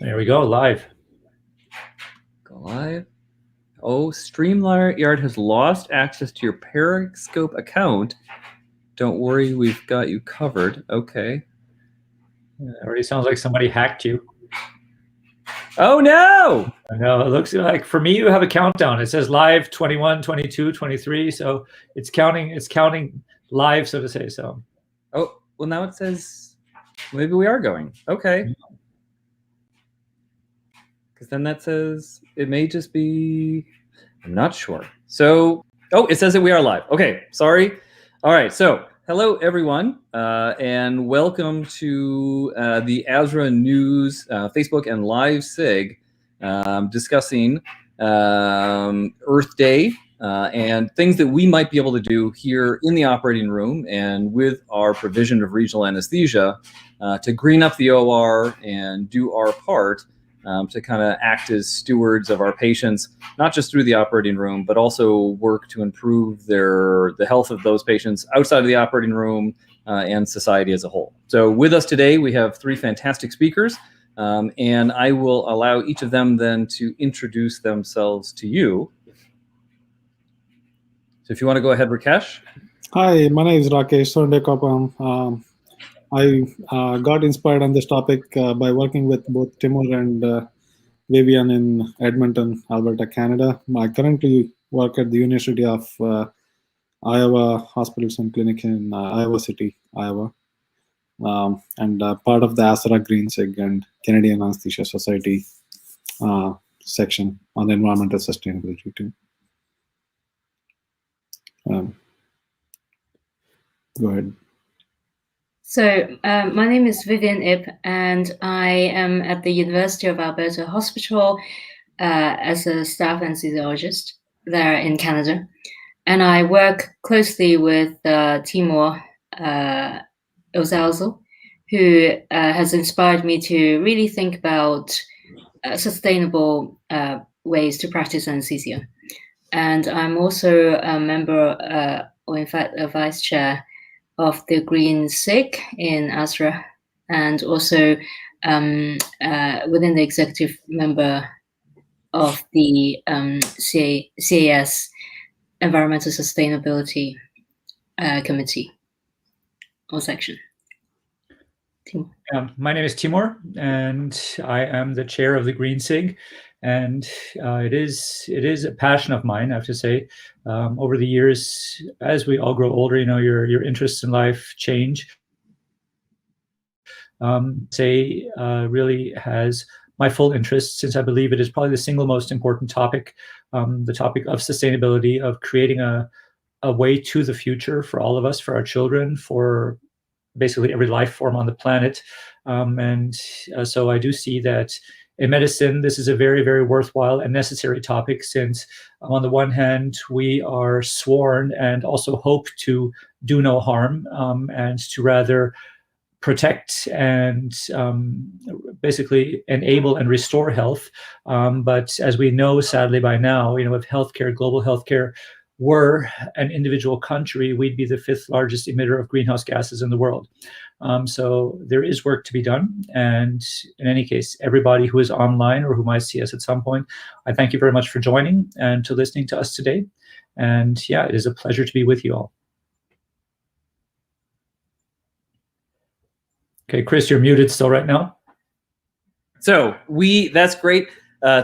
There we go, live. Go live. Oh, StreamYard has lost access to your Periscope account. Don't worry, we've got you covered. Okay. It already sounds like somebody hacked you. Oh no! No, it looks like for me you have a countdown. It says live 21, 22, 23. So it's counting live, so to say. So. Oh, well now it says maybe we are going. Okay. Because then that says it may just be, I'm not sure. So, oh, it says that we are live. Okay, sorry. All right, so hello everyone, and welcome to the ASRA News Facebook and Live SIG discussing Earth Day and things that we might be able to do here in the operating room and with our provision of regional anesthesia to green up the OR and do our part to kind of act as stewards of our patients, not just through the operating room, but also work to improve the health of those patients outside of the operating room and society as a whole. So with us today, we have three fantastic speakers, and I will allow each of them then to introduce themselves to you. So if you want to go ahead, Rakesh. Hi, my name is Rakesh Sondekopam. I got inspired on this topic by working with both Timur and Vivian in Edmonton, Alberta, Canada. I currently work at the University of Iowa Hospitals and Clinic in Iowa City, Iowa, and part of the ASRA Green SIG and Canadian Anesthesia Society section on environmental sustainability too. Go ahead. So my name is Vivian Ip, and I am at the University of Alberta Hospital as a staff anesthesiologist there in Canada. And I work closely with Timur Ozalzo, who has inspired me to really think about sustainable ways to practice anesthesia. And I'm also a member, or in fact a vice chair, of the Green SIG in ASRA, and also within the executive member of the CAS Environmental Sustainability Committee or section. My name is Timur, and I am the chair of the Green SIG. And it is a passion of mine, I have to say. Over the years, as we all grow older, you know, your interests in life change. Really has my full interest, since I believe it is probably the single most important topic, the topic of sustainability, of creating a way to the future for all of us, for our children, for basically every life form on the planet. So I do see that in medicine, this is a very, very worthwhile and necessary topic, since on the one hand, we are sworn and also hope to do no harm and to rather protect and basically enable and restore health. But as we know, sadly by now, you know, if healthcare, global healthcare, were an individual country, we'd be the 5th largest emitter of greenhouse gases in the world. So there is work to be done. And in any case, everybody who is online or who might see us at some point, I thank you very much for joining and to listening to us today. And yeah, it is a pleasure to be with you all. Okay, Chris, you're muted still right now. So that's great.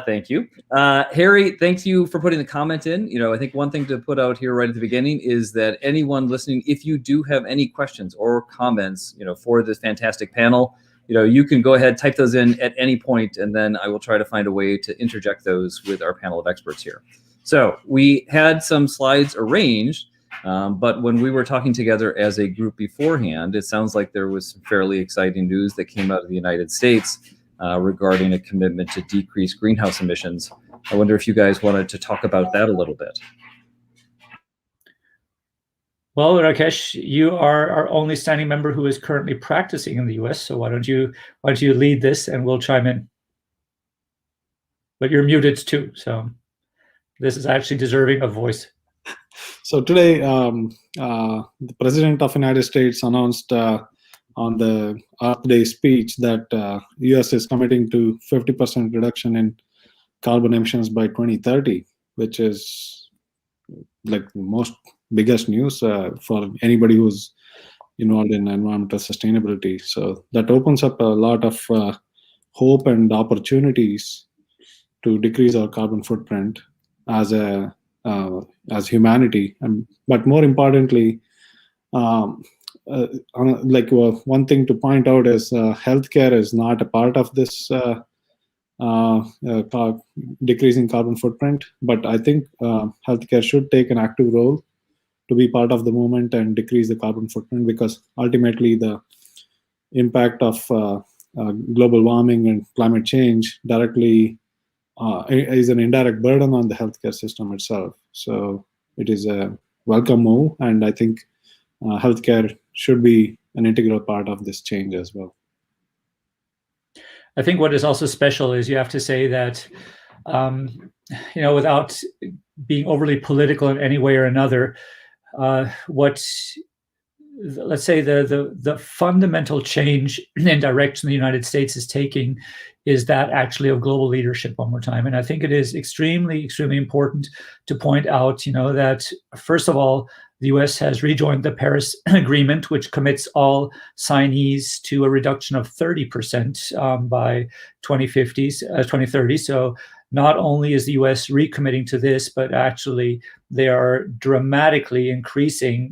Thank you. Harry, thank you for putting the comment in. You know, I think one thing to put out here right at the beginning is that anyone listening, if you do have any questions or comments, you know, for this fantastic panel, you know, you can go ahead, type those in at any point, and then I will try to find a way to interject those with our panel of experts here. So we had some slides arranged, but when we were talking together as a group beforehand, it sounds like there was some fairly exciting news that came out of the United States regarding a commitment to decrease greenhouse emissions. I wonder if you guys wanted to talk about that a little bit. Well, Rakesh, you are our only standing member who is currently practicing in the US, so why don't you lead this and we'll chime in. But you're muted too, so this is actually deserving of voice. So today, the President of the United States announced on on the Earth Day speech that US is committing to 50% reduction in carbon emissions by 2030, which is like the most biggest news for anybody who's involved in environmental sustainability. So that opens up a lot of hope and opportunities to decrease our carbon footprint as humanity. But more importantly, one thing to point out is healthcare is not a part of this decreasing carbon footprint. But I think healthcare should take an active role to be part of the movement and decrease the carbon footprint, because ultimately the impact of global warming and climate change directly is an indirect burden on the healthcare system itself. So it is a welcome move, and I think healthcare should be an integral part of this change as well. I think what is also special is you have to say that, without being overly political in any way or another, let's say the fundamental change in direction the United States is taking is that actually of global leadership one more time. And I think it is extremely, extremely important to point out, that first of all, the US has rejoined the Paris Agreement, which commits all signees to a reduction of 30% by 2030. So not only is the US recommitting to this, but actually they are dramatically increasing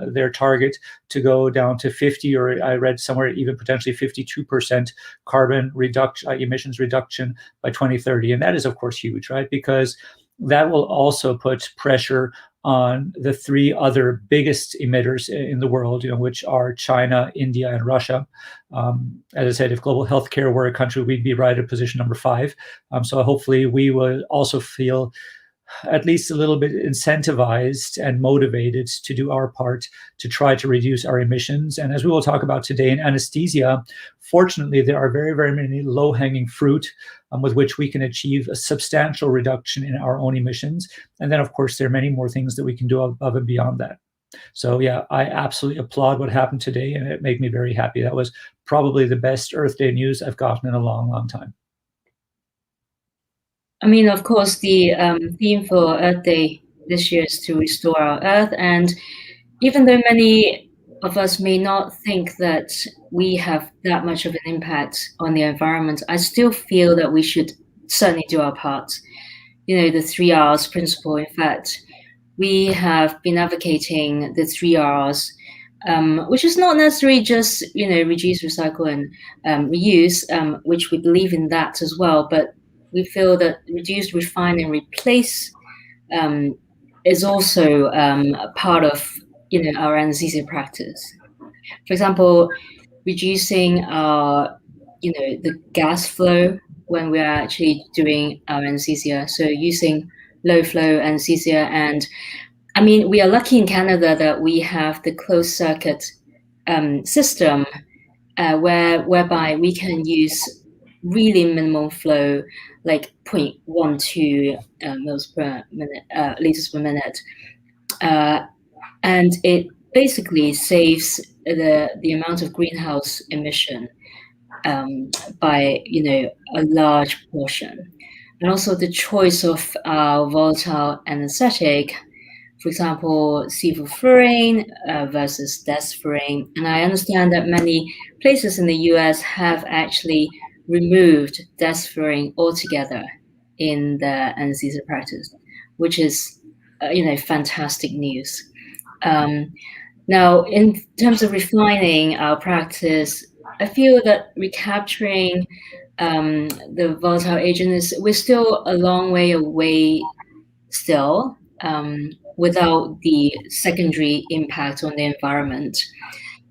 their target to go down to 50, or I read somewhere even potentially 52% carbon reduction, emissions reduction by 2030. And that is, of course, huge, right? Because that will also put pressure on the three other biggest emitters in the world, which are China, India, and Russia. As I said, if global healthcare were a country, we'd be right at position number 5. So hopefully we will also feel at least a little bit incentivized and motivated to do our part to try to reduce our emissions. And as we will talk about today in anesthesia, fortunately, there are very, very many low-hanging fruit with which we can achieve a substantial reduction in our own emissions. And then, of course, there are many more things that we can do above and beyond that. So yeah, I absolutely applaud what happened today, and it made me very happy. That was probably the best Earth Day news I've gotten in a long, long time. I mean, of course, the theme for Earth Day this year is to restore our Earth. And even though many of us may not think that we have that much of an impact on the environment, I still feel that we should certainly do our part. The 3 R's principle. In fact, we have been advocating the 3 R's, which is not necessarily just, reduce, recycle, and reuse, which we believe in that as well. But we feel that reduce, refine, and replace is also a part of our anesthesia practice. For example, reducing our the gas flow when we are actually doing our anesthesia. So using low flow anesthesia. And I mean, we are lucky in Canada that we have the closed circuit system whereby we can use really minimal flow, like 0.12 mils per minute, liters per minute, and it basically saves the amount of greenhouse emission by a large portion. And also the choice of volatile anesthetic, for example, sevoflurane versus desflurane. And I understand that many places in the US have actually removed desflurane altogether in the anesthesia practice, which is fantastic news. Now, in terms of refining our practice, I feel that recapturing the volatile agent we're still a long way away still, without the secondary impact on the environment.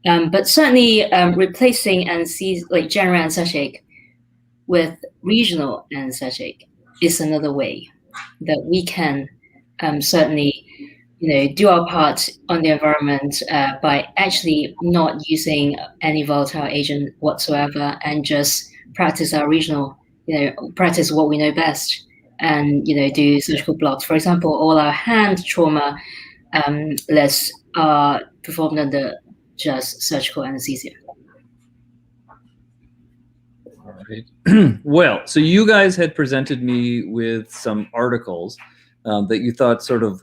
But certainly replacing anesthesia, like general anesthetic, with regional anesthetic is another way that we can certainly do our part on the environment by actually not using any volatile agent whatsoever, and just practice our regional, practice what we know best, and do surgical blocks. For example, all our hand trauma lists are performed under just surgical anesthesia. All right. Well, so you guys had presented me with some articles that you thought sort of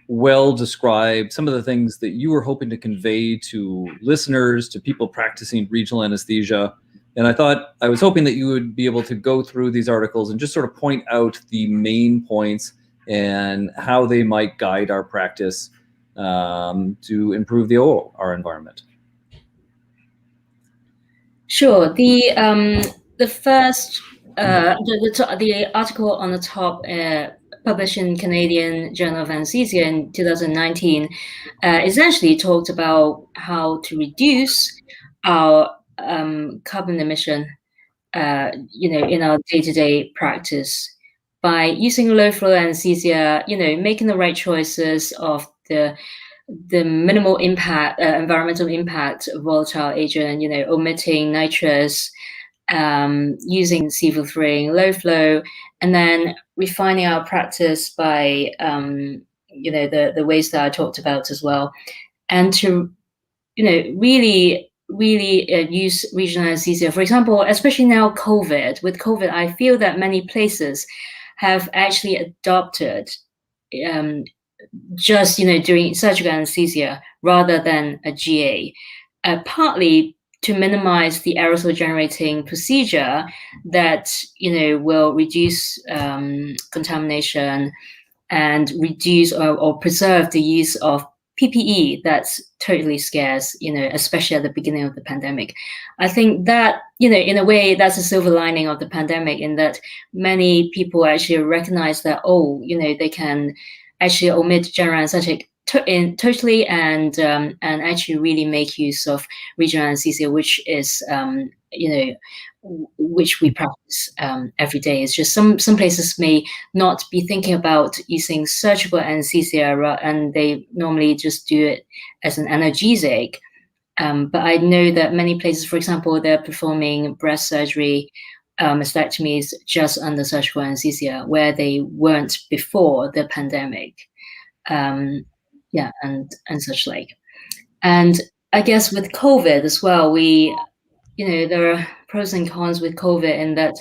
well described some of the things that you were hoping to convey to listeners, to people practicing regional anesthesia. And I was hoping that you would be able to go through these articles and just sort of point out the main points and how they might guide our practice to improve the OR environment. Sure. The first the article on the top, published in Canadian Journal of Anesthesia in 2019, essentially talked about how to reduce our carbon emission, in our day-to-day practice by using low flow anesthesia. Making the right choices of the minimal impact, environmental impact of volatile agent, omitting nitrous, using sevoflurane, low flow, and then refining our practice by, the ways that I talked about as well. And to, really use regional anesthesia. For example, especially now with COVID, I feel that many places have actually adopted just doing surgical anesthesia rather than a GA, partly to minimize the aerosol generating procedure that will reduce contamination and reduce or preserve the use of PPE that's totally scarce, especially at the beginning of the pandemic. I think that, in a way, that's a silver lining of the pandemic, in that many people actually recognize that, they can actually omit general anesthetic totally and actually really make use of regional anesthesia, which is, which we practice every day. It's just some places may not be thinking about using surgical anesthesia, and they normally just do it as an analgesic. But I know that many places, for example, they're performing breast surgery, mastectomies just under surgical anesthesia, where they weren't before the pandemic. And such like. And I guess with COVID as well, there are pros and cons with COVID in that,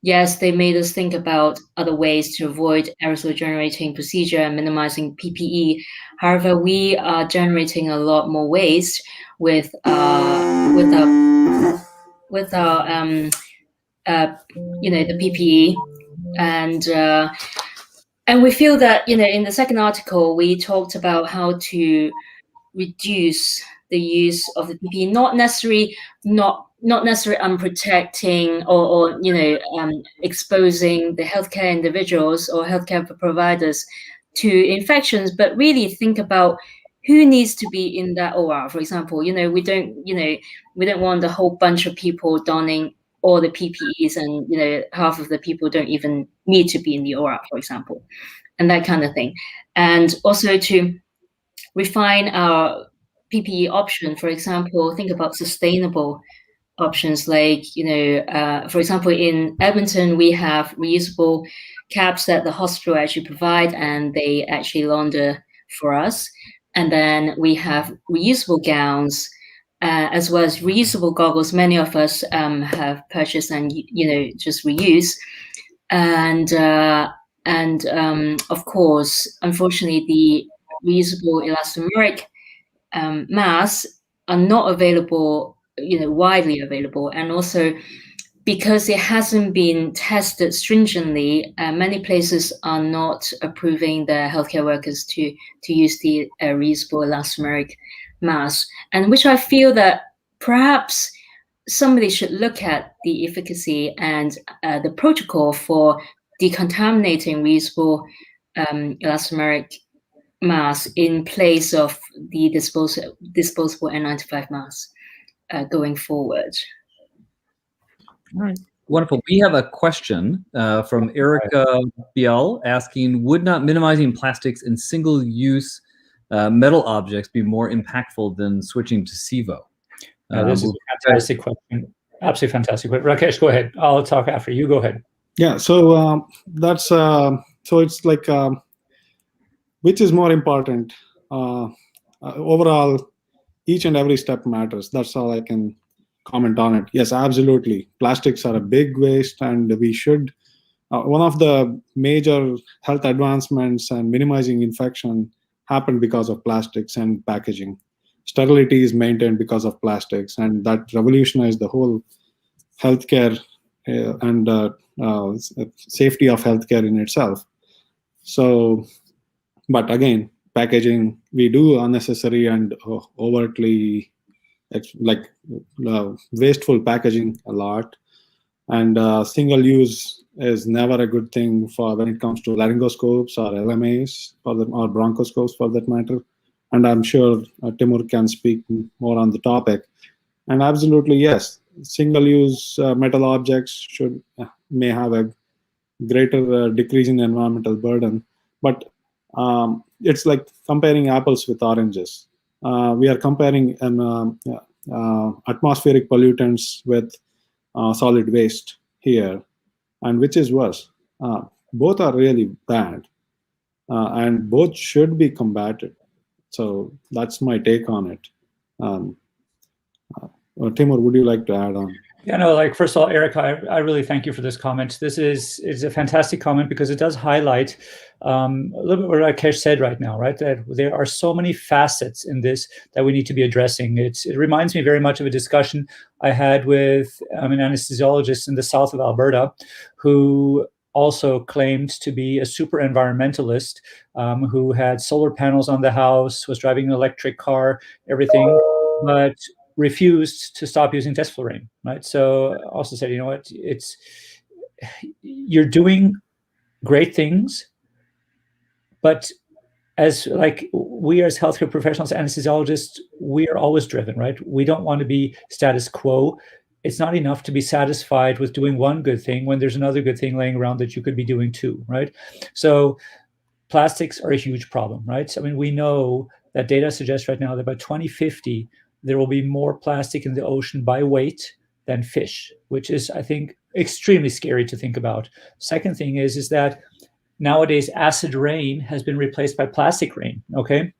yes, they made us think about other ways to avoid aerosol generating procedure and minimizing PPE. However, we are generating a lot more waste with our the PPE, and we feel that, in the second article, we talked about how to reduce the use of the PPE, not necessarily unprotecting or exposing the healthcare individuals or healthcare providers to infections, but really think about who needs to be in that OR. For example, we don't want a whole bunch of people donning all the PPEs, and half of the people don't even need to be in the OR, for example, and that kind of thing. And also to refine our PPE option. For example, think about sustainable options like, for example, in Edmonton, we have reusable caps that the hospital actually provide, and they actually launder for us. And then we have reusable gowns, as well as reusable goggles. Many of us have purchased and just reuse. And of course, unfortunately, the reusable elastomeric masks are not available, widely available, and also because it hasn't been tested stringently, many places are not approving their healthcare workers to use the reusable elastomeric mask, and which I feel that perhaps somebody should look at the efficacy and the protocol for decontaminating reusable elastomeric mask in place of the disposable N95 masks going forward. All right. Wonderful. We have a question from Erica Biel asking, would not minimizing plastics and single-use metal objects be more impactful than switching to SIVO? This is a fantastic question. Absolutely fantastic. Rakesh, go ahead. I'll talk after you. Go ahead. Yeah, so that's so it's like which is more important? Overall, each and every step matters. That's all I can comment on it. Yes, absolutely. Plastics are a big waste, and we should. One of the major health advancements and minimizing infection happened because of plastics and packaging. Sterility is maintained because of plastics, and that revolutionized the whole healthcare and safety of healthcare in itself. So, but again, packaging, we do unnecessary and overtly wasteful packaging a lot, and single use is never a good thing for when it comes to laryngoscopes or LMAs or bronchoscopes for that matter. And I'm sure Timur can speak more on the topic. And absolutely, yes, single-use metal objects may have a greater decrease in environmental burden, but it's like comparing apples with oranges. We are comparing atmospheric pollutants with solid waste here, and which is worse? Both are really bad, and both should be combated. So that's my take on it. Timur, would you like to add on? Yeah, no, like, first of all, Eric, I really thank you for this comment. This is a fantastic comment because it does highlight a little bit what Rakesh said right now, right? That there are so many facets in this that we need to be addressing. It reminds me very much of a discussion I had with an anesthesiologist in the south of Alberta who also claimed to be a super environmentalist, who had solar panels on the house, was driving an electric car, everything, but refused to stop using desflurane, right? So also said, you know what, you're doing great things, but as we as healthcare professionals, anesthesiologists, we are always driven, right? We don't want to be status quo. It's not enough to be satisfied with doing one good thing when there's another good thing laying around that you could be doing too, right? So plastics are a huge problem, right? So, I mean, we know that data suggests right now that by 2050, there will be more plastic in the ocean by weight than fish, which is, I think, extremely scary to think about. Second thing is that nowadays acid rain has been replaced by plastic rain, okay?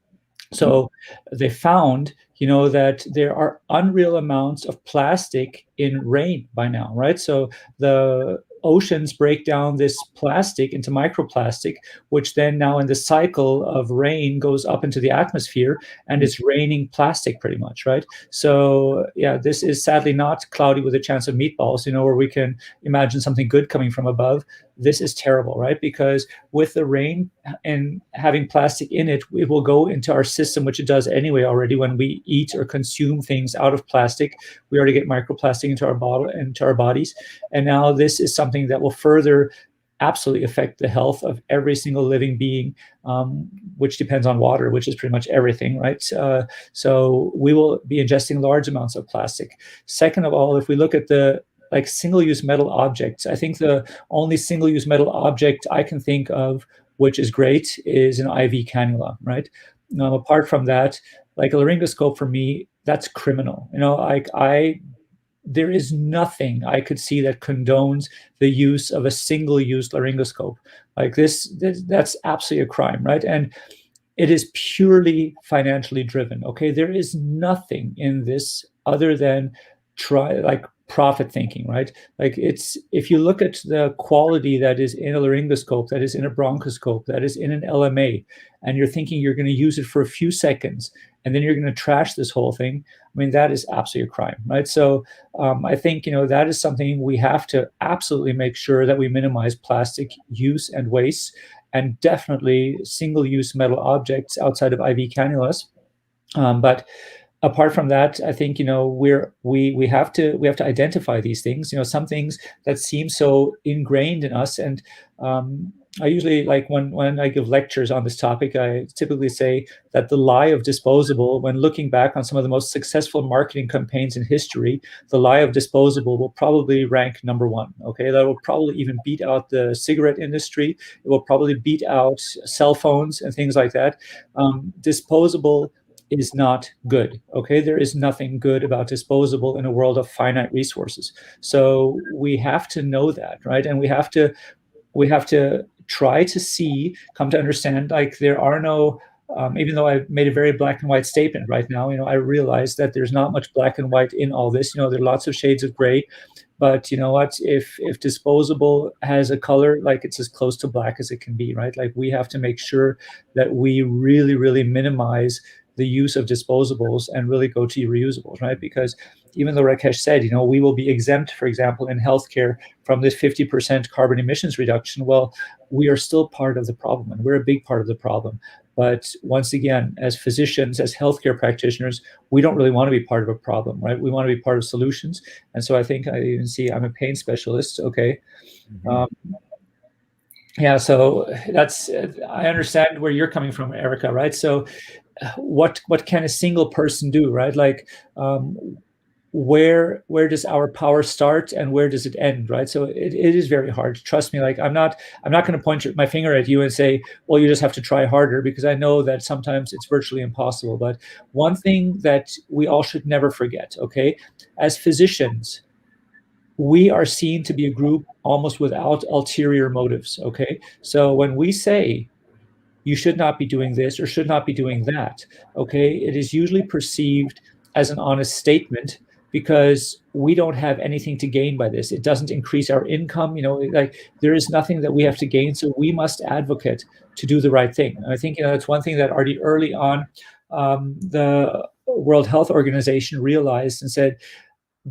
So they found, that there are unreal amounts of plastic in rain by now, right? So the oceans break down this plastic into microplastic, which then now in the cycle of rain goes up into the atmosphere, and it's raining plastic pretty much, right? So yeah, this is sadly not cloudy with a chance of meatballs, where we can imagine something good coming from above. This is terrible, right? Because with the rain and having plastic in it, it will go into our system, which it does anyway already when we eat or consume things out of plastic. We already get microplastic into our bodies. And now this is something that will further absolutely affect the health of every single living being, which depends on water, which is pretty much everything, right? So we will be ingesting large amounts of plastic. Second of all, if we look at the single-use metal objects, I think the only single-use metal object I can think of which is great is an IV cannula, right? Apart from that, like a laryngoscope for me, that's criminal. There is nothing I could see that condones the use of a single-use laryngoscope. Like that's absolutely a crime, right? And it is purely financially driven, okay? There is nothing in this other than profit thinking, right? If you look at the quality that is in a laryngoscope, that is in a bronchoscope, that is in an LMA, and you're thinking you're going to use it for a few seconds, and then you're going to trash this whole thing, I mean, that is absolutely a crime, right? So I think, that is something we have to absolutely make sure that we minimize plastic use and waste, and definitely single-use metal objects outside of IV cannulas. But apart from that, I think we have to identify these things. Some things that seem so ingrained in us, and I usually when I give lectures on this topic, I typically say that the lie of disposable. When looking back on some of the most successful marketing campaigns in history, the lie of disposable will probably rank number one. Okay, that will probably even beat out the cigarette industry. It will probably beat out cell phones and things like that. Disposable is not good. Okay, there is nothing good about disposable in a world of finite resources. So we have to know that, right? And we have to try to come to understand, there are no even though I made a very black and white statement right now, I realize that there's not much black and white in all this. There are lots of shades of gray. But you know what? If disposable has a color, like, it's as close to black as it can be, right? Like, we have to make sure that we really, really minimize the use of disposables and really go to reusables, right? Because even though Rakesh said, we will be exempt, for example, in healthcare from this 50% carbon emissions reduction. Well, we are still part of the problem, and we're a big part of the problem. But once again, as physicians, as healthcare practitioners, we don't really want to be part of a problem, right? We want to be part of solutions. And so I think I even see I'm a pain specialist. Okay. Yeah. So that's, I understand where you're coming from, Erica, right? So what can a single person do, right? Like, where does our power start and where does it end, right? So it is very hard. Trust me. Like, I'm not going to point my finger at you and say, well, you just have to try harder, because I know that sometimes it's virtually impossible. But one thing that we all should never forget, okay, as physicians, we are seen to be a group almost without ulterior motives, okay? So when we say you should not be doing this or should not be doing that, okay, it is usually perceived as an honest statement, because we don't have anything to gain by this. It doesn't increase our income, like, there is nothing that we have to gain. So we must advocate to do the right thing. And I think, that's one thing that already early on, the World Health Organization realized and said,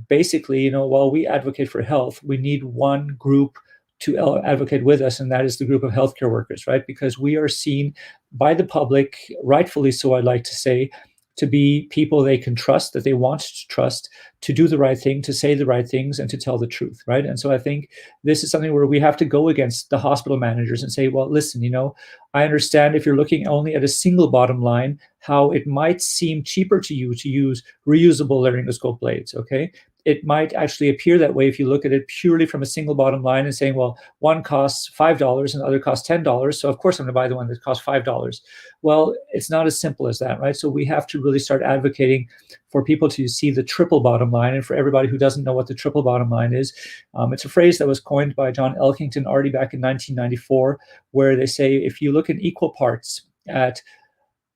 basically, while we advocate for health, we need one group to advocate with us, and that is the group of healthcare workers, right? Because we are seen by the public, rightfully so, I'd like to say, to be people they can trust, that they want to trust, to do the right thing, to say the right things, and to tell the truth, right? And so I think this is something where we have to go against the hospital managers and say, well, listen, I understand if you're looking only at a single bottom line, how it might seem cheaper to you to use reusable laryngoscope blades, okay? It might actually appear that way if you look at it purely from a single bottom line and saying, well, one costs $5 and the other costs $10. So of course I'm going to buy the one that costs $5. Well, it's not as simple as that, right? So we have to really start advocating for people to see the triple bottom line. And for everybody who doesn't know what the triple bottom line is, it's a phrase that was coined by John Elkington already back in 1994, where they say, if you look in equal parts at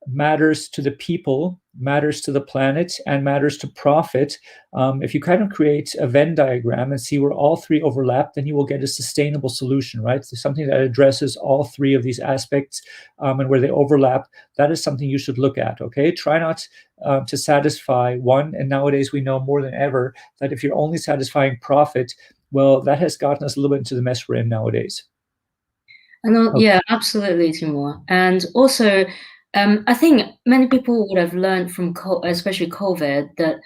matters to the people, matters to the planet, and matters to profit, if you kind of create a Venn diagram and see where all three overlap, then you will get a sustainable solution, right? So something that addresses all three of these aspects, and where they overlap, that is something you should look at, okay? Try not to satisfy one. And nowadays we know more than ever that if you're only satisfying profit, well, that has gotten us a little bit into the mess we're in nowadays. Yeah, absolutely, Timur. And also, I think many people would have learned from, especially COVID, that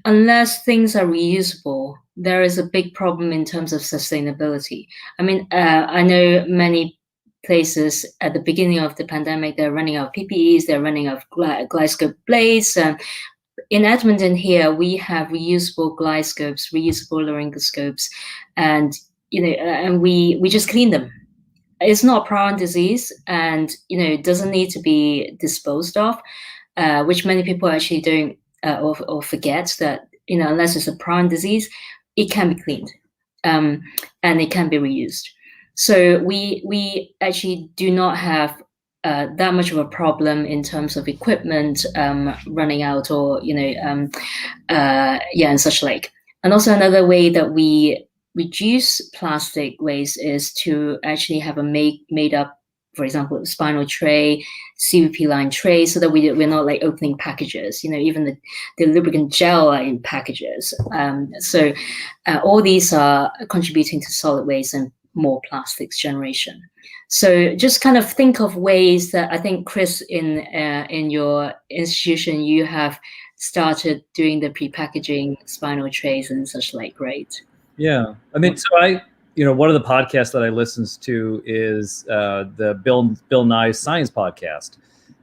unless things are reusable, there is a big problem in terms of sustainability. I mean, I know many places at the beginning of the pandemic, they're running out of PPEs, they're running out of glyoscope blades. In Edmonton here, we have reusable glyoscopes, reusable laryngoscopes, and and we just clean them. It's not a prion disease, and it doesn't need to be disposed of, which many people actually don't or forget that unless it's a prion disease, it can be cleaned, and it can be reused. So we actually do not have that much of a problem in terms of equipment running out, or and such like. And also another way that we reduce plastic waste is to actually have a made up, for example, spinal tray, CVP line tray, so that we're not like opening packages. Even the lubricant gel are in packages. So all these are contributing to solid waste and more plastics generation. So just kind of think of ways that, I think, Chris, in your institution, you have started doing the pre-packaging spinal trays and such like, right? Yeah, I mean, so one of the podcasts that I listens to is the Bill Nye's Science podcast.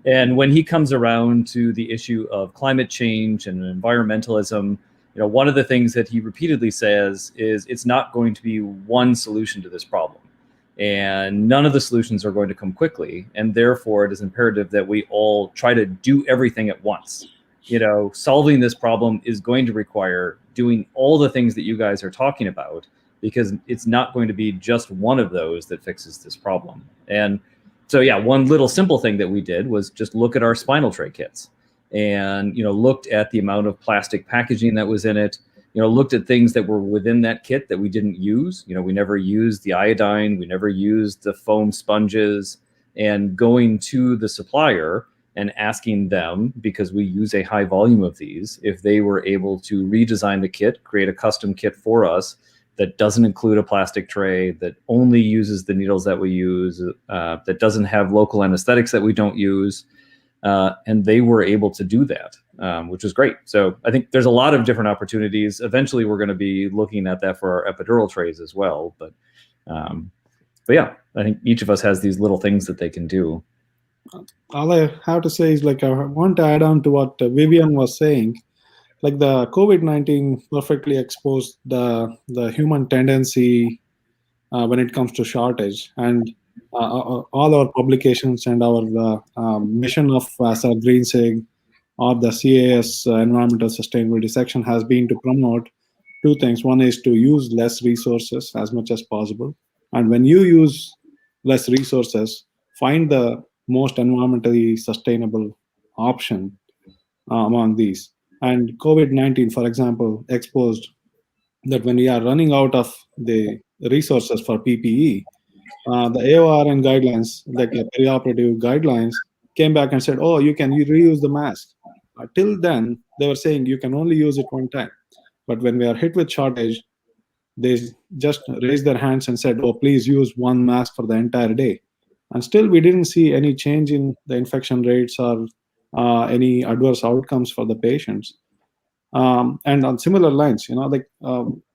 And when he comes around to the issue of climate change and environmentalism, one of the things that he repeatedly says is it's not going to be one solution to this problem. And none of the solutions are going to come quickly. And therefore, it is imperative that we all try to do everything at once. Solving this problem is going to require doing all the things that you guys are talking about, because it's not going to be just one of those that fixes this problem. And So yeah, one little simple thing that we did was just look at our spinal tray kits, and looked at the amount of plastic packaging that was in it. Looked at things that were within that kit that we didn't use. We never used the iodine, we never used the foam sponges, and going to the supplier and asking them, because we use a high volume of these, if they were able to redesign the kit, create a custom kit for us that doesn't include a plastic tray, that only uses the needles that we use, that doesn't have local anesthetics that we don't use. And they were able to do that, which is great. So I think there's a lot of different opportunities. Eventually, we're going to be looking at that for our epidural trays as well. But yeah, I think each of us has these little things that they can do. All I have to say is, like, I want to add on to what Vivian was saying. Like, the COVID-19 perfectly exposed the human tendency when it comes to shortage, and all our publications and our mission of ASRA Green SIG or the CAS environmental sustainability section has been to promote two things. One is to use less resources as much as possible, and when you use less resources, find the most environmentally sustainable option among these. And COVID-19, for example, exposed that when we are running out of the resources for PPE, the AORN guidelines, like perioperative guidelines, came back and said, oh, you reuse the mask. Till then, they were saying you can only use it one time. But when we are hit with shortage, they just raised their hands and said, oh, please use one mask for the entire day. And still, we didn't see any change in the infection rates or any adverse outcomes for the patients. And on similar lines,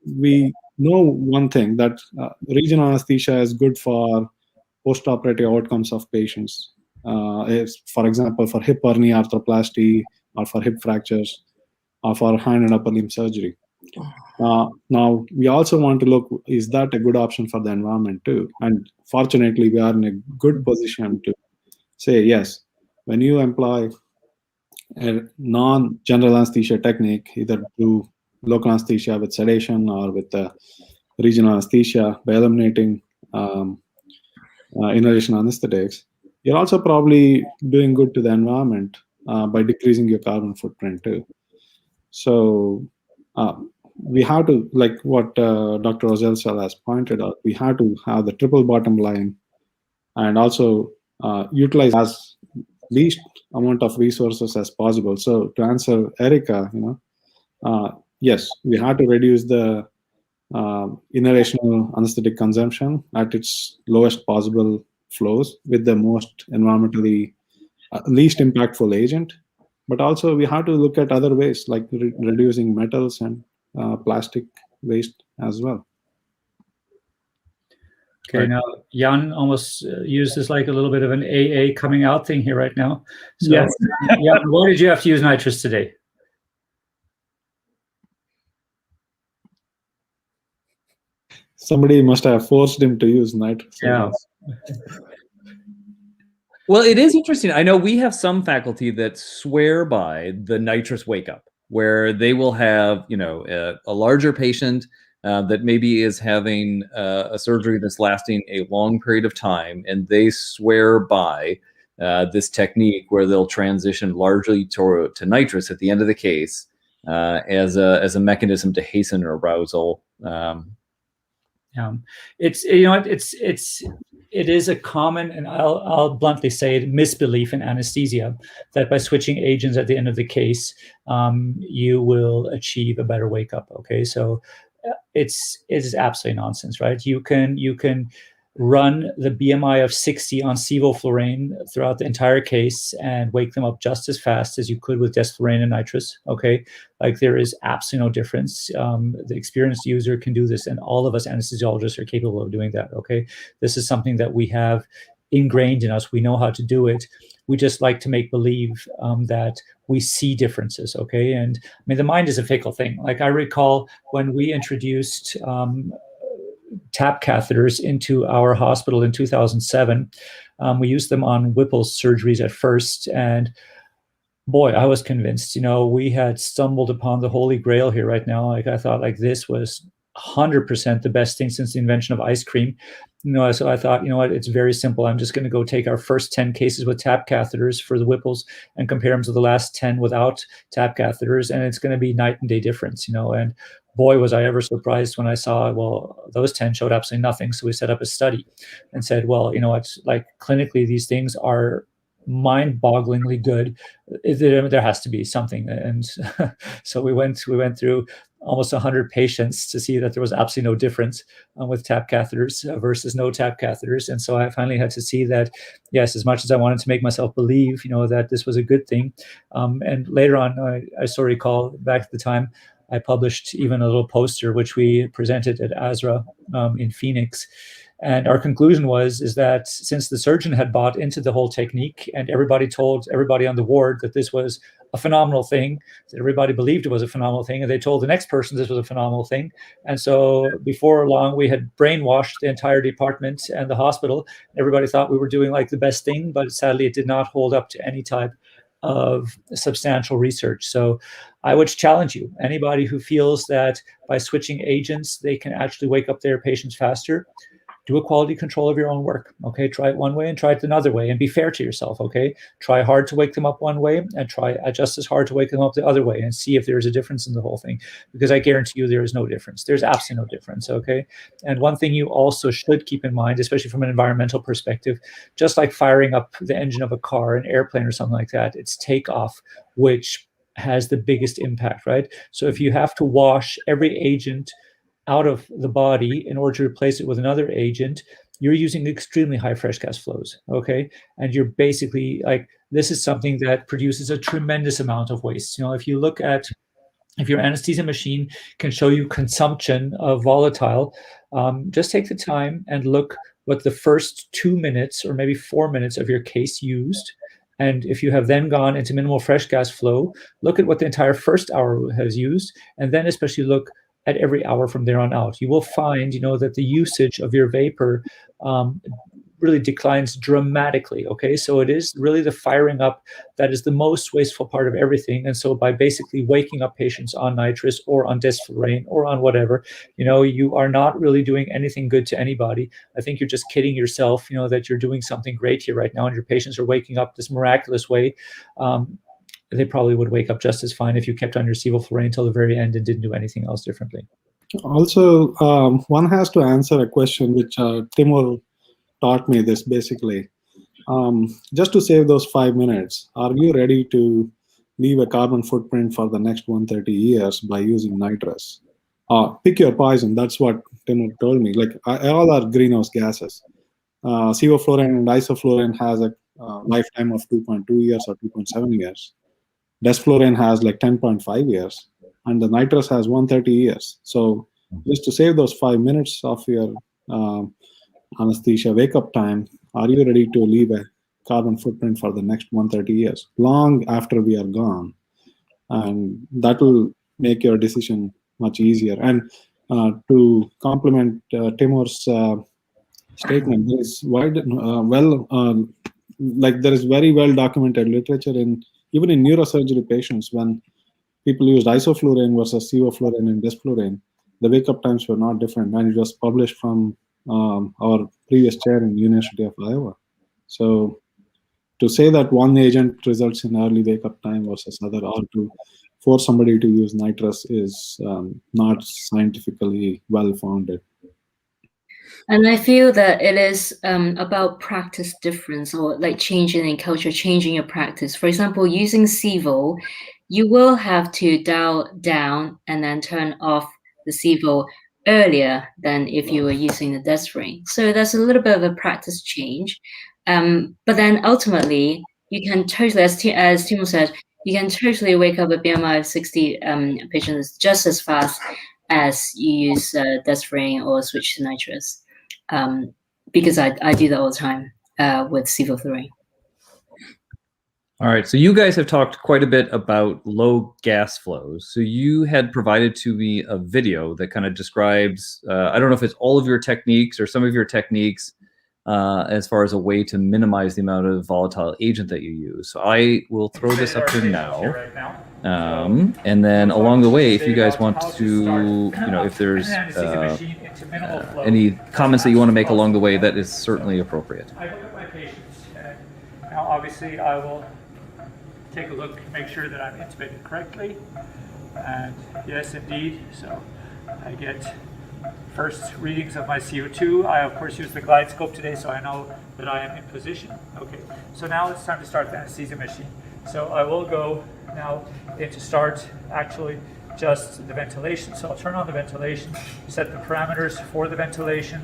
we know one thing, that regional anesthesia is good for post-operative outcomes of patients. For example, for hip hernia arthroplasty, or for hip fractures, or for hand and upper limb surgery. Now, we also want to look, is that a good option for the environment too? And fortunately, we are in a good position to say, yes, when you employ a non-general anesthesia technique, either through local anesthesia with sedation or with regional anesthesia, by eliminating inhalation anesthetics, you're also probably doing good to the environment by decreasing your carbon footprint too. So we have to, like what Dr. Roselsel has pointed out, we have to have the triple bottom line, and also utilize as least amount of resources as possible. So to answer Erica, yes, we have to reduce the inhalational anesthetic consumption at its lowest possible flows with the most environmentally least impactful agent. But also we have to look at other ways, like reducing metals and plastic waste as well. Okay, now Jan almost uses like a little bit of an AA coming out thing here right now. So, yes. Jan, why did you have to use nitrous today? Somebody must have forced him to use nitrous. Yeah. Well, it is interesting. I know we have some faculty that swear by the nitrous wake up, where they will have, a larger patient that maybe is having a surgery that's lasting a long period of time, and they swear by this technique where they'll transition largely to nitrous at the end of the case as a mechanism to hasten arousal. Yeah, it is a common, and I'll bluntly say it, misbelief in anesthesia that by switching agents at the end of the case, you will achieve a better wake up. Okay, so it is absolutely nonsense, right? You can run the BMI of 60 on sevoflurane throughout the entire case and wake them up just as fast as you could with desflurane and nitrous. Okay, like there is absolutely no difference. The experienced user can do this, and all of us anesthesiologists are capable of doing that. Okay, this is something that we have ingrained in us. We know how to do it. We just like to make believe that we see differences. Okay, and I mean the mind is a fickle thing. Like I recall when we introduced TAP catheters into our hospital in 2007. We used them on Whipple's surgeries at first, and boy, I was convinced, we had stumbled upon the holy grail here right now. Like I thought like this was 100% the best thing since the invention of ice cream. So I thought, it's very simple. I'm just going to go take our first 10 cases with TAP catheters for the Whipples and compare them to the last 10 without TAP catheters, and it's going to be night and day difference. And boy, was I ever surprised when I saw, well, those 10 showed absolutely nothing. So we set up a study and said, well, it's like clinically these things are mind-bogglingly good. There has to be something. And so we went through almost 100 patients to see that there was absolutely no difference with TAP catheters versus no TAP catheters. And so I finally had to see that, yes, as much as I wanted to make myself believe, that this was a good thing. And later on, I still recall back at the time, I published even a little poster, which we presented at ASRA in Phoenix. And our conclusion is that since the surgeon had bought into the whole technique and everybody told everybody on the ward that this was a phenomenal thing, that everybody believed it was a phenomenal thing, and they told the next person this was a phenomenal thing. And so before long, we had brainwashed the entire department and the hospital. Everybody thought we were doing like the best thing, but sadly it did not hold up to any type of substantial research. So I would challenge you, anybody who feels that by switching agents, they can actually wake up their patients faster, do a quality control of your own work. Okay, try it one way and try it another way, and be fair to yourself. Okay, try hard to wake them up one way and try just as hard to wake them up the other way, and see if there is a difference in the whole thing. Because I guarantee you, there is no difference. There's absolutely no difference. Okay, and one thing you also should keep in mind, especially from an environmental perspective, just like firing up the engine of a car, an airplane, or something like that, it's takeoff which has the biggest impact, right? So if you have to wash every agent out of the body in order to replace it with another agent, you're using extremely high fresh gas flows, okay? And you're basically like, this is something that produces a tremendous amount of waste. If you look at, if your anesthesia machine can show you consumption of volatile, just take the time and look what the first 2 minutes or maybe 4 minutes of your case used. And if you have then gone into minimal fresh gas flow, look at what the entire first hour has used, and then especially look at every hour from there on out. You will find, that the usage of your vapor really declines dramatically, okay? So it is really the firing up that is the most wasteful part of everything. And so by basically waking up patients on nitrous or on desflurane or on whatever, you are not really doing anything good to anybody. I think you're just kidding yourself, that you're doing something great here right now and your patients are waking up this miraculous way. They probably would wake up just as fine if you kept on your sevoflurane until the very end and didn't do anything else differently. Also, one has to answer a question which Timur taught me this basically. Just to save those 5 minutes, are you ready to leave a carbon footprint for the next 130 years by using nitrous? Pick your poison. That's what Timur told me. Like all are greenhouse gases. Sevoflurane and isoflurane has a lifetime of 2.2 years or 2.7 years. Desflurane has like 10.5 years, and the nitrous has 130 years. So just to save those 5 minutes of your anesthesia wake-up time, are you ready to leave a carbon footprint for the next 130 years, long after we are gone? And that will make your decision much easier. And to complement Timur's statement, there is there is very well documented literature even in neurosurgery patients, when people used isoflurane versus sevoflurane and desflurane, the wake-up times were not different, and it was published from our previous chair in University of Iowa. So to say that one agent results in early wake-up time versus other, or to force somebody to use nitrous is not scientifically well-founded. And I feel that it is about practice difference, or like changing in culture, changing your practice. For example, using Sevo, you will have to dial down and then turn off the Sevo earlier than if you were using the desflurane. So there's a little bit of a practice change. But then ultimately, you can totally, as Timo said, you can totally wake up a BMI of 60 patients just as fast as you use desflurane or switch to nitrous. Because I do that all the time with sevoflurane. All right, so you guys have talked quite a bit about low gas flows. So you had provided to me a video that kind of describes, I don't know if it's all of your techniques or some of your techniques as far as a way to minimize the amount of volatile agent that you use. So I will throw this up here now. And then along the way, if you guys want to, if there's any comments that you want to make along the way, that is certainly appropriate. I look at my patients, and now obviously I will take a look, make sure that I'm intubated correctly, and yes, indeed. So I get first readings of my CO2. I of course use the glide scope today, so I know that I am in position. Okay, so now it's time to start the anesthesia machine. So I will go now into start actually just the ventilation. So I'll turn on the ventilation, set the parameters for the ventilation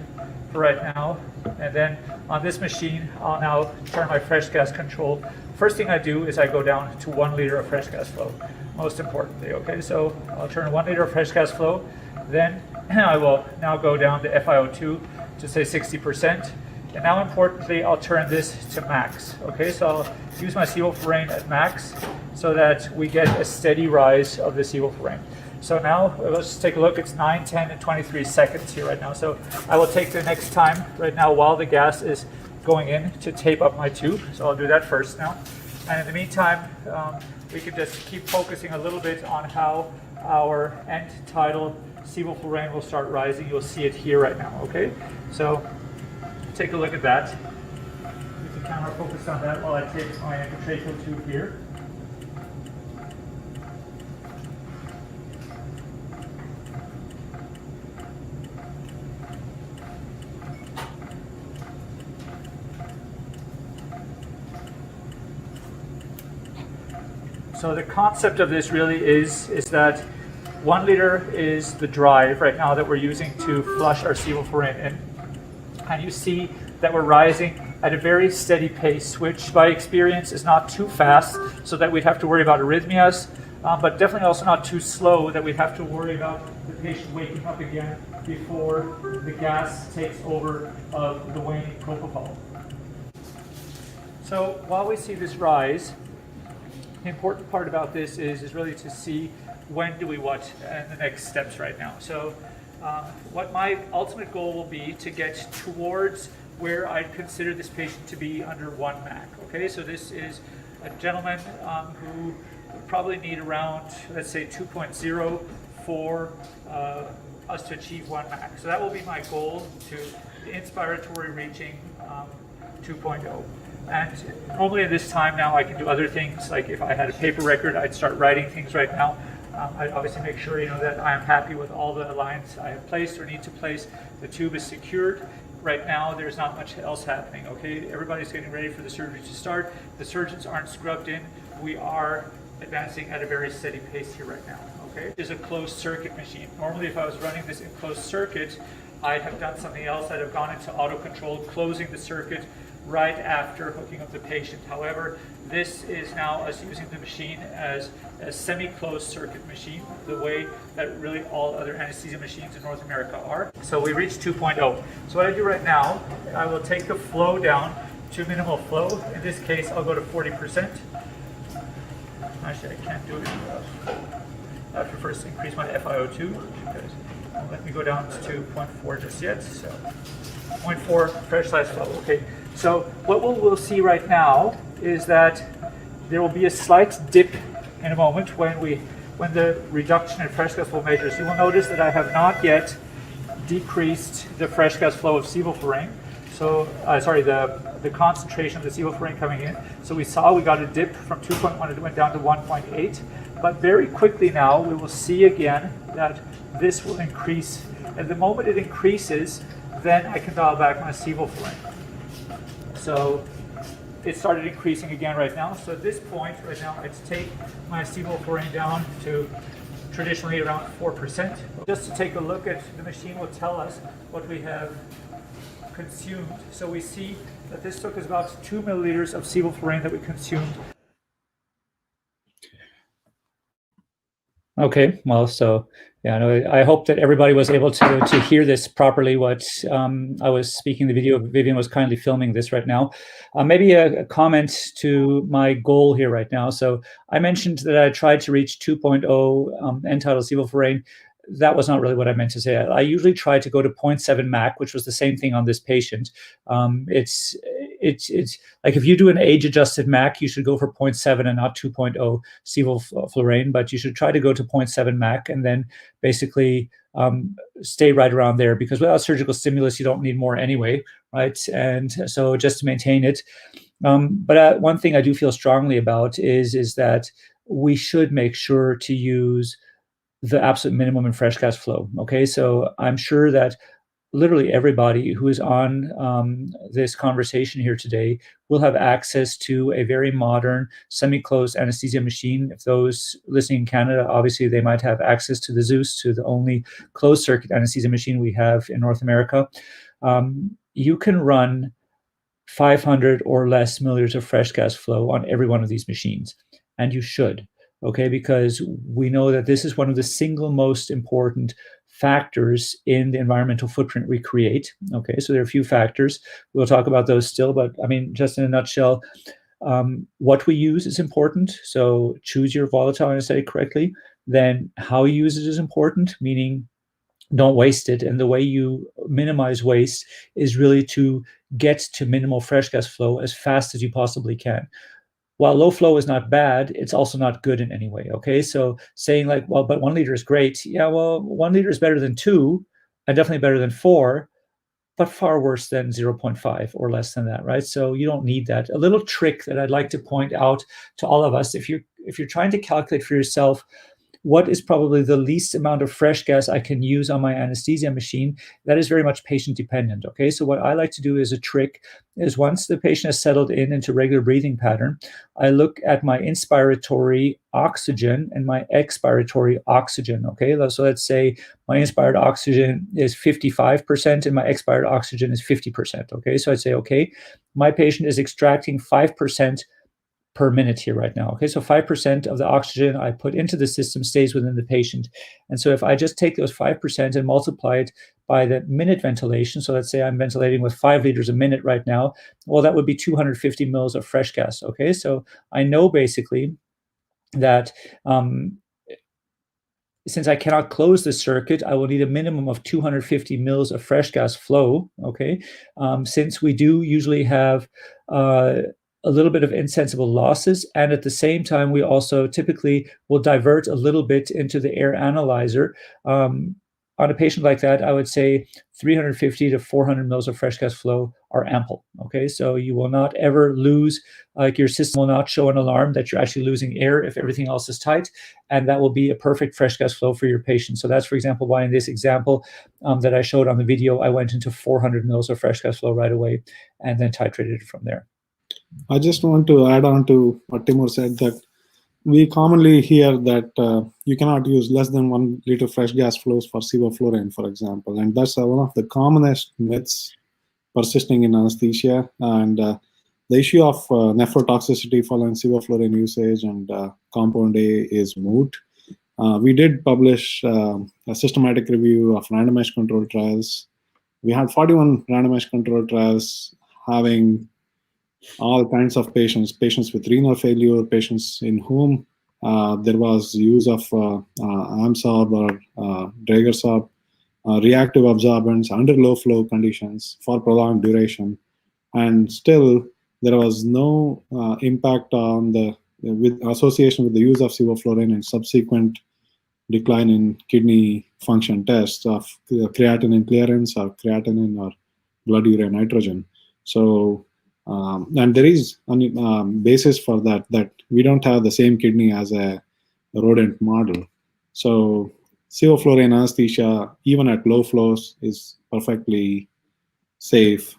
for right now, and then on this machine I'll now turn my fresh gas control. First thing I do is I go down to 1 liter of fresh gas flow, most importantly. Okay, so I'll turn 1 liter of fresh gas flow, then I will now go down to FiO2 to say 60%. And now importantly, I'll turn this to max. Okay, so I'll use my sevoflurane at max so that we get a steady rise of the sevoflurane. So now let's just take a look. It's 9, 10, and 23 seconds here right now. So I will take the next time right now while the gas is going in to tape up my tube. So I'll do that first now. And in the meantime, we can just keep focusing a little bit on how our end tidal sevoflurane will start rising. You'll see it here right now. Okay, so take a look at that. Keep the camera focused on that while I take my endotracheal tube here. So the concept of this really is that 1 liter is the drive right now that we're using to flush our sevoflurane in. And you see that we're rising at a very steady pace, which by experience is not too fast so that we'd have to worry about arrhythmias, but definitely also not too slow that we'd have to worry about the patient waking up again before the gas takes over of the waning propofol. So while we see this rise, the important part about this is really to see when do we what and the next steps right now. So what my ultimate goal will be to get towards where I'd consider this patient to be under 1 MAC. Okay, so this is a gentleman who would probably need around, let's say, 2.0 for us to achieve 1 MAC. So that will be my goal to the inspiratory reaching 2.0. And normally at this time now I can do other things, like if I had a paper record, I'd start writing things right now. I'd obviously make sure that I am happy with all the lines I have placed or need to place. The tube is secured. Right now there's not much else happening. Okay, everybody's getting ready for the surgery to start. The surgeons aren't scrubbed in. We are advancing at a very steady pace here right now. Okay, there's a closed circuit machine. Normally if I was running this in closed circuit, I'd have done something else. I'd have gone into auto control, closing the circuit right after hooking up the patient. However, this is now us using the machine as a semi-closed circuit machine, the way that really all other anesthesia machines in North America are. So we reached 2.0. So what I do right now, I will take the flow down to minimal flow. In this case, I'll go to 40%. Actually, I can't do it. I have to first increase my FiO2 because it won't let me go down to 0.4 just yet. So 0.4 pressurized flow. Okay. So what we'll see right now is that there will be a slight dip in a moment when the reduction in fresh gas flow measures. You will notice that I have not yet decreased the fresh gas flow of sevoflurane. So the concentration of the sevoflurane coming in. So we got a dip from 2.1, it went down to 1.8. But very quickly now we will see again that this will increase. And the moment it increases, then I can dial back my sevoflurane. So it started increasing again right now. So at this point right now, I'd take my sevoflurane down to traditionally around 4%. Just to take a look at the machine will tell us what we have consumed. So we see that this took us about 2 milliliters of sevoflurane that we consumed. Okay, well, so yeah, no, I hope that everybody was able to hear this properly. What I was speaking, the video, Vivian was kindly filming this right now. Maybe a comment to my goal here right now. So I mentioned that I tried to reach 2.0 end-tidal sevoflurane. That was not really what I meant to say. I usually try to go to 0.7 MAC, which was the same thing on this patient. it's like if you do an age-adjusted MAC, you should go for 0.7 and not 2.0 sevoflurane, but you should try to go to 0.7 MAC and then basically stay right around there, because without surgical stimulus, you don't need more anyway, right? And so just to maintain it. But one thing I do feel strongly about is that we should make sure to use the absolute minimum in fresh gas flow. Okay, so I'm sure that literally everybody who is on this conversation here today will have access to a very modern semi-closed anesthesia machine. If those listening in Canada, obviously they might have access to the Zeus, to the only closed circuit anesthesia machine we have in North America. You can run 500 or less milliliters of fresh gas flow on every one of these machines, and you should, okay, because we know that this is one of the single most important factors in the environmental footprint we create. Okay, so there are a few factors. We'll talk about those still, but I mean, just in a nutshell, what we use is important. So choose your volatile anesthetic correctly. Then how you use it is important, meaning don't waste it. And the way you minimize waste is really to get to minimal fresh gas flow as fast as you possibly can. While low flow is not bad, it's also not good in any way, okay? So saying like, well, but 1 liter is great. Yeah, well, 1 liter is better than 2, and definitely better than 4, but far worse than 0.5 or less than that, right? So you don't need that. A little trick that I'd like to point out to all of us, if you're trying to calculate for yourself what is probably the least amount of fresh gas I can use on my anesthesia machine, that is very much patient dependent, okay? So what I like to do as a trick is once the patient has settled into regular breathing pattern, I look at my inspiratory oxygen and my expiratory oxygen, okay? So let's say my inspired oxygen is 55% and my expired oxygen is 50%, okay? So I'd say, okay, my patient is extracting 5% per minute here right now. Okay, so 5% of the oxygen I put into the system stays within the patient. And so if I just take those 5% and multiply it by the minute ventilation, so let's say I'm ventilating with 5 liters a minute right now, well, that would be 250 mils of fresh gas. Okay, so I know basically that since I cannot close the circuit, I will need a minimum of 250 mils of fresh gas flow, okay? Since we do usually have a little bit of insensible losses, and at the same time, we also typically will divert a little bit into the air analyzer. On a patient like that, I would say 350 to 400 mils of fresh gas flow are ample, okay? So you will not ever lose, like your system will not show an alarm that you're actually losing air if everything else is tight, and that will be a perfect fresh gas flow for your patient. So that's, for example, why in this example that I showed on the video, I went into 400 mils of fresh gas flow right away and then titrated it from there. I just want to add on to what Timur said, that we commonly hear that you cannot use less than 1 liter fresh gas flows for sevoflurane, for example. And that's one of the commonest myths persisting in anesthesia. And the issue of nephrotoxicity following sevoflurane usage and compound A is moot. We did publish a systematic review of randomized controlled trials. We had 41 randomized controlled trials having all kinds of patients with renal failure, patients in whom there was use of AMSORB or Dragersorb, reactive absorbents under low flow conditions for prolonged duration. And still, there was no impact on with association with the use of sevoflurane and subsequent decline in kidney function tests of creatinine clearance or creatinine or blood urea nitrogen. So, and there is a basis for that we don't have the same kidney as a rodent model. So sevoflurane anesthesia, even at low flows, is perfectly safe.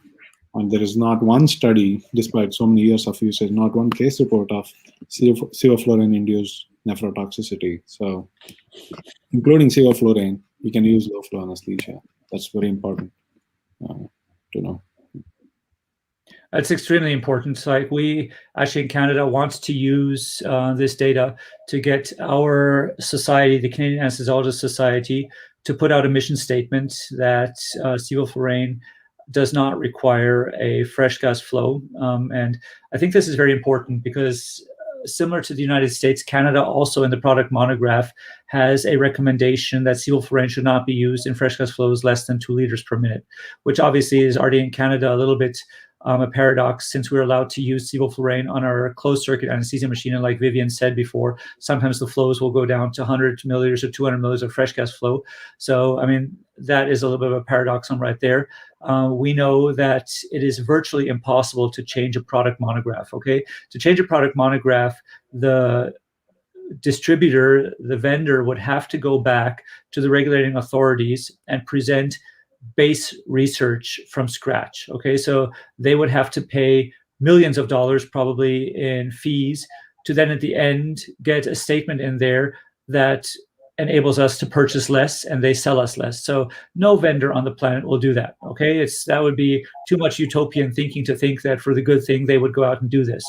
And there is not one study, despite so many years of usage, not one case report of sevoflurane-induced nephrotoxicity. So including sevoflurane, we can use low-flow anesthesia. That's very important to know. That's extremely important. Like, we actually in Canada want to use this data to get our society, the Canadian Anesthesiologists Society, to put out a mission statement that sevoflurane does not require a fresh gas flow. And I think this is very important because similar to the United States, Canada also in the product monograph has a recommendation that sevoflurane should not be used in fresh gas flows less than 2 liters per minute, which obviously is already in Canada a little bit a paradox, since we're allowed to use sevoflurane on our closed circuit anesthesia machine. And like Vivian said before, sometimes the flows will go down to 100 milliliters or 200 milliliters of fresh gas flow. So, I mean, that is a little bit of a paradoxon right there. We know that it is virtually impossible to change a product monograph, okay? To change a product monograph, the distributor, the vendor, would have to go back to the regulating authorities and present base research from scratch. Okay, so they would have to pay millions of dollars probably in fees to then at the end get a statement in there that enables us to purchase less and they sell us less. So no vendor on the planet will do that. Okay, that would be too much utopian thinking to think that for the good thing they would go out and do this.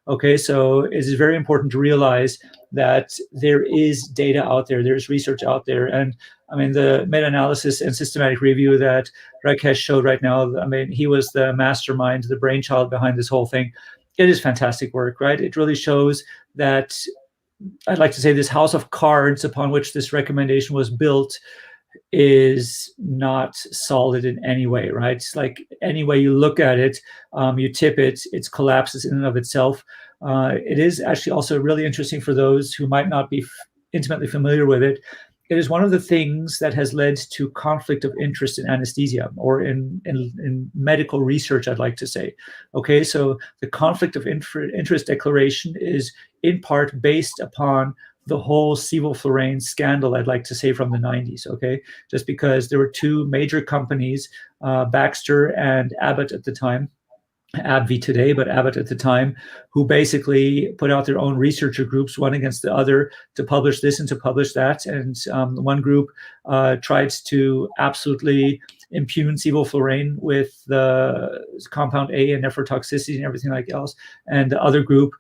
Okay, so it is very important to realize that there is data out there, there's research out there, and I mean the meta-analysis and systematic review that Rakesh showed right now, I mean he was the mastermind, the brainchild behind this whole thing. It is fantastic work, right? It really shows that, I'd like to say, this house of cards upon which this recommendation was built is not solid in any way, right? It's like any way you look at it, you tip it, it collapses in and of itself. It is actually also really interesting for those who might not be intimately familiar with it. It is one of the things that has led to conflict of interest in anesthesia, or in medical research, I'd like to say. Okay, so the conflict of interest declaration is in part based upon the whole sevoflurane scandal, I'd like to say, from the 90s, okay? Just because there were two major companies, Baxter and Abbott at the time, AbbVie today, but Abbott at the time, who basically put out their own researcher groups, one against the other, to publish this and to publish that. And one group tried to absolutely impugn sevoflurane with the compound A and nephrotoxicity and everything like else. And the other group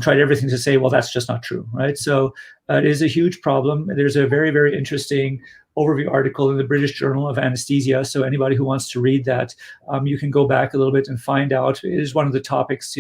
tried everything to say, well, that's just not true, right? So it is a huge problem. There's a very, very interesting overview article in the British Journal of Anesthesia. So anybody who wants to read that, you can go back a little bit and find out. It is one of the topics,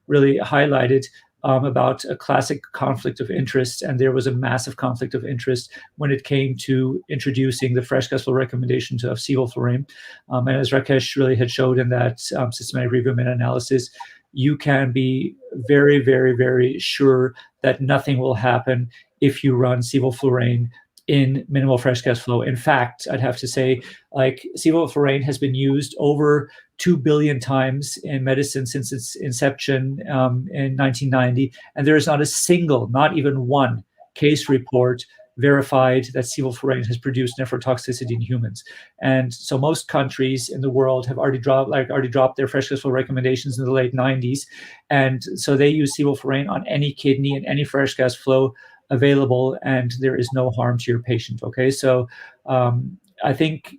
really highlighted about a classic conflict of interest. And there was a massive conflict of interest when it came to introducing the fresh gas flow recommendations of sevoflurane. And as Rakesh really had showed in that systematic review meta-analysis, you can be very, very, very sure that nothing will happen if you run sevoflurane in minimal fresh gas flow. In fact, I'd have to say, like, sevoflurane has been used over 2 billion times in medicine since its inception in 1990, and there is not a single, not even one, case report verified that sevoflurane has produced nephrotoxicity in humans. And so most countries in the world have already dropped their fresh gas flow recommendations in the late 90s, and so they use sevoflurane on any kidney and any fresh gas flow available, and there is no harm to your patient. Okay, so I think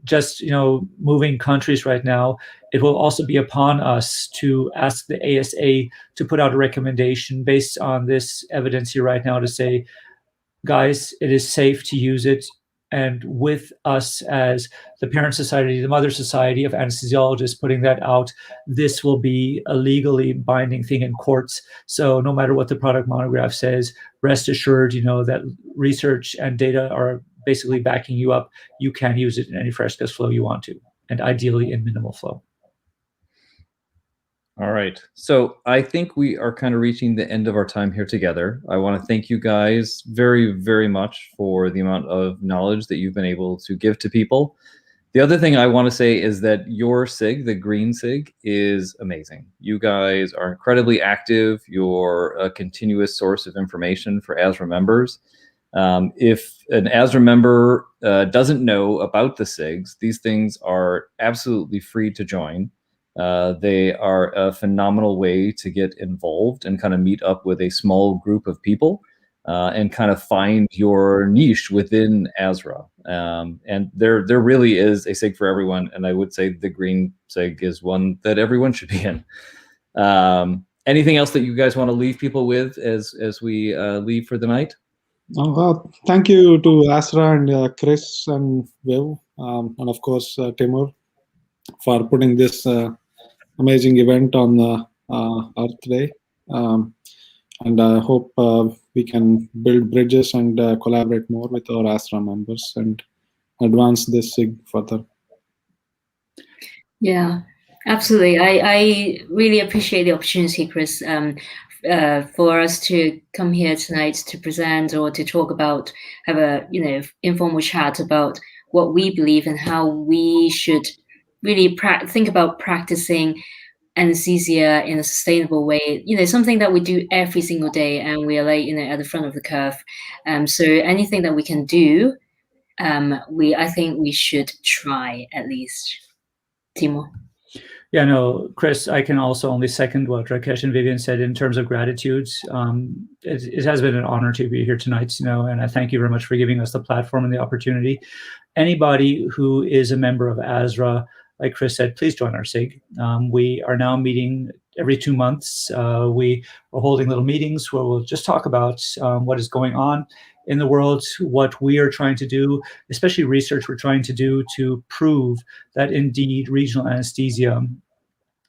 just moving countries right now, it will also be upon us to ask the ASA to put out a recommendation based on this evidence here right now to say, guys, it is safe to use it. And with us as the parent society, the mother society of anesthesiologists putting that out, this will be a legally binding thing in courts. So no matter what the product monograph says, rest assured, that research and data are basically backing you up. You can use it in any fresh gas flow you want to, and ideally in minimal flow. All right. So I think we are kind of reaching the end of our time here together. I want to thank you guys very, very much for the amount of knowledge that you've been able to give to people. The other thing I want to say is that your SIG, the green SIG, is amazing. You guys are incredibly active. You're a continuous source of information for ASRA members. If an ASRA member doesn't know about the SIGs, these things are absolutely free to join. They are a phenomenal way to get involved and kind of meet up with a small group of people and kind of find your niche within ASRA. And there really is a SIG for everyone. And I would say the green SIG is one that everyone should be in. Anything else that you guys want to leave people with as we leave for the night? Thank you to ASRA and Chris and Viv, and of course Timur, for putting this amazing event on Earth Day. And I hope we can build bridges and collaborate more with our ASRA members and advance this SIG further. Yeah, Absolutely. I really appreciate the opportunity, Chris, for us to come here tonight to present or to talk about, have a informal chat about what we believe and how we should really think about practicing anesthesia in a sustainable way. Something that we do every single day, and we are like at the front of the curve. So anything that we can do, I think we should try at least. Timo. Yeah, no, Chris, I can also only second what Rakesh and Vivian said in terms of gratitude. It has been an honor to be here tonight, and I thank you very much for giving us the platform and the opportunity. Anybody who is a member of ASRA, like Chris said, please join our SIG. We are now meeting every 2 months. We are holding little meetings where we'll just talk about what is going on in the world, what we are trying to do, especially research we're trying to do to prove that indeed regional anesthesia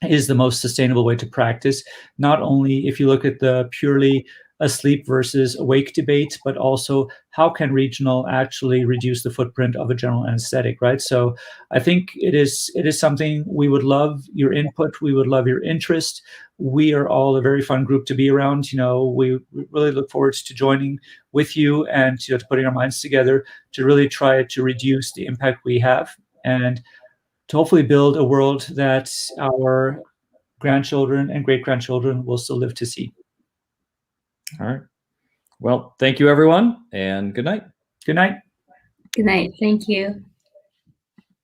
is the most sustainable way to practice. Not only if you look at the purely asleep versus awake debate, but also how can regional actually reduce the footprint of a general anesthetic, right? So I think it is something we would love your input. We would love your interest. We are all a very fun group to be around. We really look forward to joining with you and to putting our minds together to really try to reduce the impact we have and to hopefully build a world that our grandchildren and great-grandchildren will still live to see. All right. Well, thank you, everyone, and good night. Good night. Good night. Thank you.